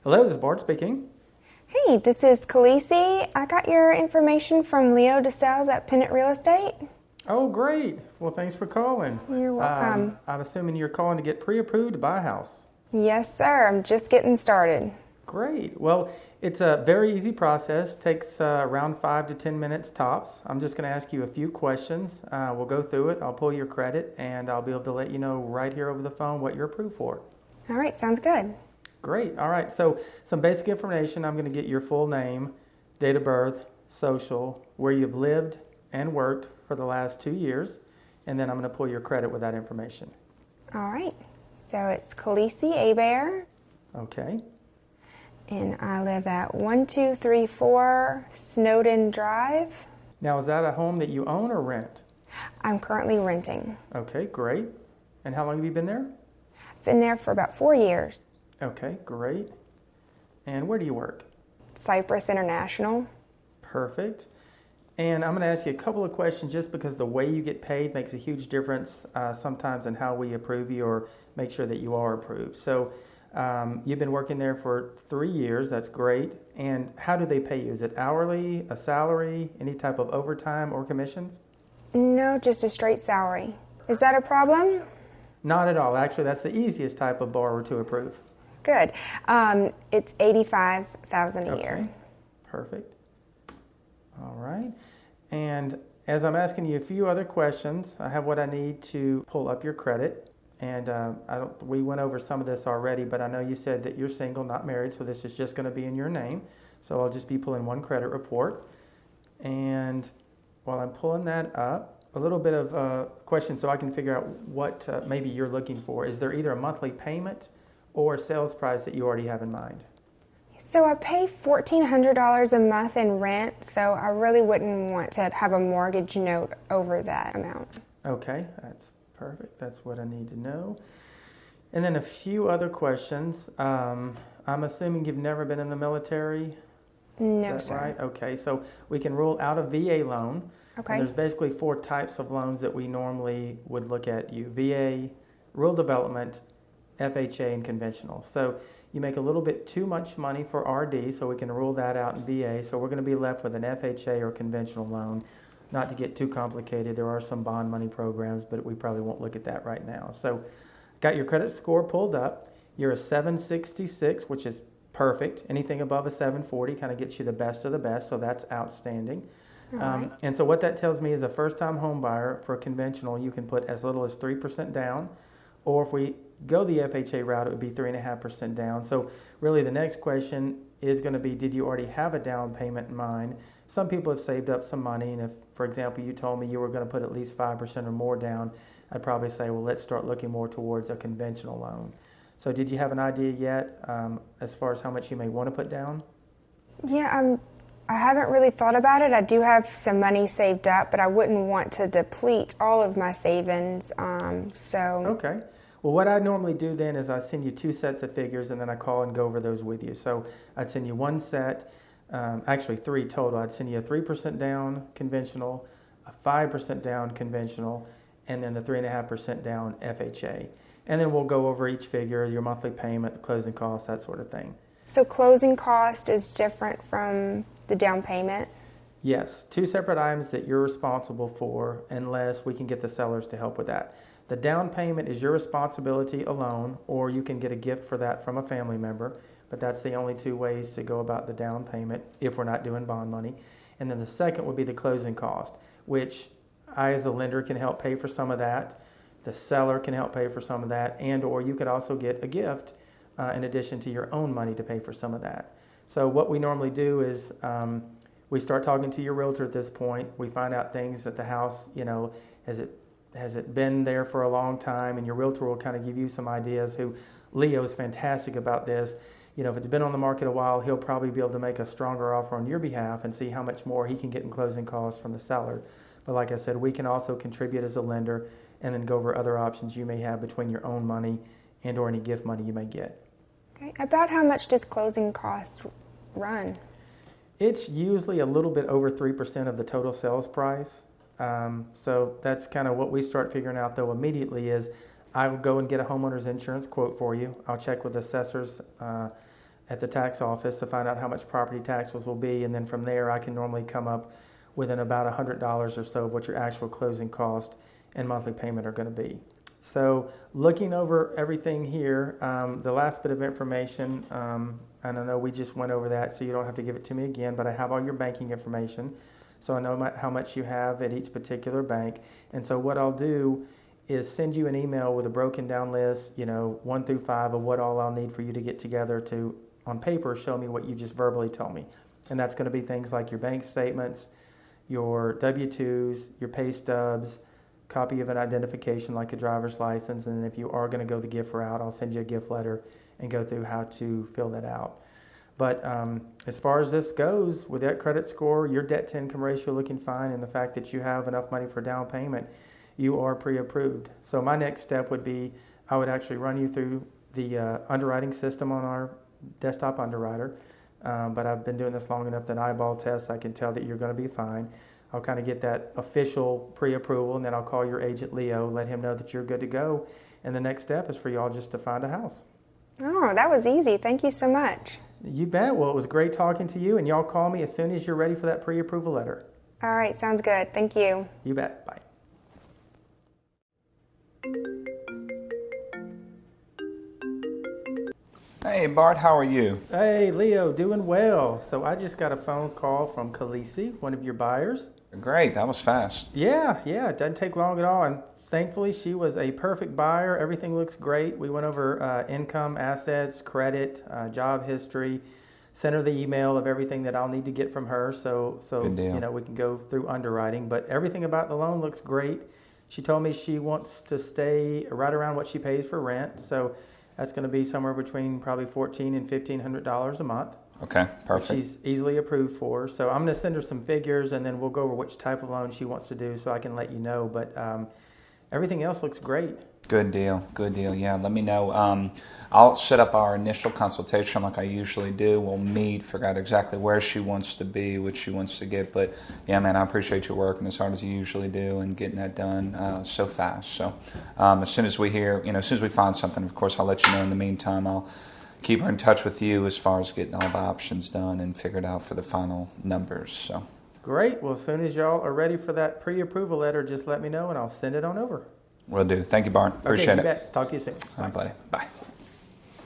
Hello, this is Bart speaking. Hey, this is Khaleesi. I got your information from Leo DeSales at Pennant Real Estate. Oh, great. Well, thanks for calling. You're welcome. I'm assuming you're calling to get pre-approved to buy a house. Yes, sir. I'm just getting started. Great. Well, it's a very easy process. Takes around 5 to 10 minutes tops. I'm just going to ask you a few questions. We'll go through it. I'll pull your credit, and I'll be able to let you know right here over the phone what you're approved for. All right, sounds good. Great. All right. So some basic information. I'm going to get your full name, date of birth, social, where you've lived and worked for the last 2 years, and then I'm going to pull your credit with that information. All right. So it's Khaleesi Abair, Okay. and I live at 1234 Snowden Drive. Now, is that a home that you own or rent? I'm currently renting. Okay, great. And how long have you been there? I've been there for about 4 years. Okay, great. And where do you work? Cypress International. Perfect. And I'm going to ask you a couple of questions just because the way you get paid makes a huge difference sometimes in how we approve you or make sure that you are approved. So you've been working there for 3 years. That's great. And how do they pay you? Is it hourly, a salary, any type of overtime or commissions? No, just a straight salary. Is that a problem? Not at all. Actually, that's the easiest type of borrower to approve. Good. It's $85,000 a year. Perfect. All right. And as I'm asking you a few other questions, I have what I need to pull up your credit. And we went over some of this already, but I know you said that you're single, not married, so this is just going to be in your name. So I'll just be pulling one credit report. And while I'm pulling that up, a little bit of question so I can figure out what maybe you're looking for. Is there either a monthly payment or a sales price that you already have in mind? So I pay $1,400 a month in rent, so I really wouldn't want to have a mortgage note over that amount. Okay, that's perfect. That's what I need to know. And then a few other questions. I'm assuming you've never been in the military? No, Is that sir. right? Okay, so we can rule out a VA loan. Okay. And there's basically 4 types of loans that we normally would look at you. VA, rural development, FHA, and conventional. So you make a little bit too much money for RD, so we can rule that out in VA. So we're going to be left with an FHA or conventional loan. Not to get too complicated, there are some bond money programs, but we probably won't look at that right now. So got your credit score pulled up. You're a 766, which is perfect. Anything above a 740 kind of gets you the best of the best, so that's outstanding. Right. And so what that tells me is a first-time home buyer for a conventional, you can put as little as 3% down, or if we go the FHA route, it would be 3.5% down. So really the next question is going to be, did you already have a down payment in mind? Some people have saved up some money, and if, for example, you told me you were going to put at least 5% or more down, I'd probably say, well, let's start looking more towards a conventional loan. So did you have an idea yet as far as how much you may want to put down? Yeah, I haven't really thought about it. I do have some money saved up, but I wouldn't want to deplete all of my savings. Okay. Well, what I normally do then is I send you 2 sets of figures, and then I call and go over those with you. So I'd send you 1 set, actually 3 total. I'd send you a 3% down conventional, a 5% down conventional, and then the 3.5% down FHA. And then we'll go over each figure, your monthly payment, the closing costs, that sort of thing. So closing cost is different from the down payment? Yes, 2 separate items that you're responsible for unless we can get the sellers to help with that. The down payment is your responsibility alone, or you can get a gift for that from a family member, but that's the only 2 ways to go about the down payment if we're not doing bond money. And then the second would be the closing cost, which I as a lender can help pay for some of that. The seller can help pay for some of that, and or you could also get a gift in addition to your own money to pay for some of that. So what we normally do is we start talking to your realtor at this point. We find out things at the house, has it been there for a long time? And your realtor will kind of give you some ideas. Leo's fantastic about this. If it's been on the market a while, he'll probably be able to make a stronger offer on your behalf and see how much more he can get in closing costs from the seller. But like I said, we can also contribute as a lender and then go over other options you may have between your own money and or any gift money you may get. Okay. About how much does closing cost run? It's usually a little bit over 3% of the total sales price. So that's kind of what we start figuring out, though, immediately is I will go and get a homeowner's insurance quote for you. I'll check with assessors at the tax office to find out how much property taxes will be, and then from there I can normally come up within about $100 or so of what your actual closing cost and monthly payment are going to be. So looking over everything here, the last bit of information, and I know we just went over that, so you don't have to give it to me again, but I have all your banking information, so I know how much you have at each particular bank. And so what I'll do is send you an email with a broken down list, 1 through 5 of what all I'll need for you to get together to, on paper, show me what you just verbally told me. And that's going to be things like your bank statements, your W-2s, your pay stubs, copy of an identification like a driver's license, and if you are going to go the gift route, I'll send you a gift letter and go through how to fill that out. But as far as this goes, with that credit score, your debt-to-income ratio looking fine, and the fact that you have enough money for down payment, you are pre-approved. So my next step would be I would actually run you through the underwriting system on our desktop underwriter. But I've been doing this long enough that eyeball tests, I can tell that you're going to be fine. I'll kind of get that official pre-approval, and then I'll call your agent Leo, let him know that you're good to go. And the next step is for y'all just to find a house. Oh, that was easy. Thank you so much. You bet. Well, it was great talking to you, and y'all call me as soon as you're ready for that pre-approval letter. All right, sounds good. Thank you. You bet. Bye. Hey Bart, how are you? Hey Leo, doing well. So I just got a phone call from Khaleesi, one of your buyers. Great, that was fast. Yeah, it doesn't take long at all. And thankfully, she was a perfect buyer. Everything looks great. We went over income, assets, credit, job history, sent her the email of everything that I'll need to get from her. So Good deal. we can go through underwriting. But everything about the loan looks great. She told me she wants to stay right around what she pays for rent. So that's going to be somewhere between probably $1,400 and $1,500 a month. Okay, perfect. She's easily approved for. So I'm going to send her some figures, and then we'll go over which type of loan she wants to do so I can let you know. But everything else looks great. Good deal. Yeah, let me know. I'll set up our initial consultation like I usually do. We'll meet, figure out exactly where she wants to be, what she wants to get. But yeah, man, I appreciate you working as hard as you usually do and getting that done so fast. So as soon as we hear, as soon as we find something, of course, I'll let you know. In the meantime, I'll keep her in touch with you as far as getting all the options done and figured out for the final numbers. So great. Well, as soon as y'all are ready for that pre-approval letter, just let me know and I'll send it on over. Will do. Thank you, Bart. Appreciate you it. bet. Talk to you soon. All right, buddy. Bye.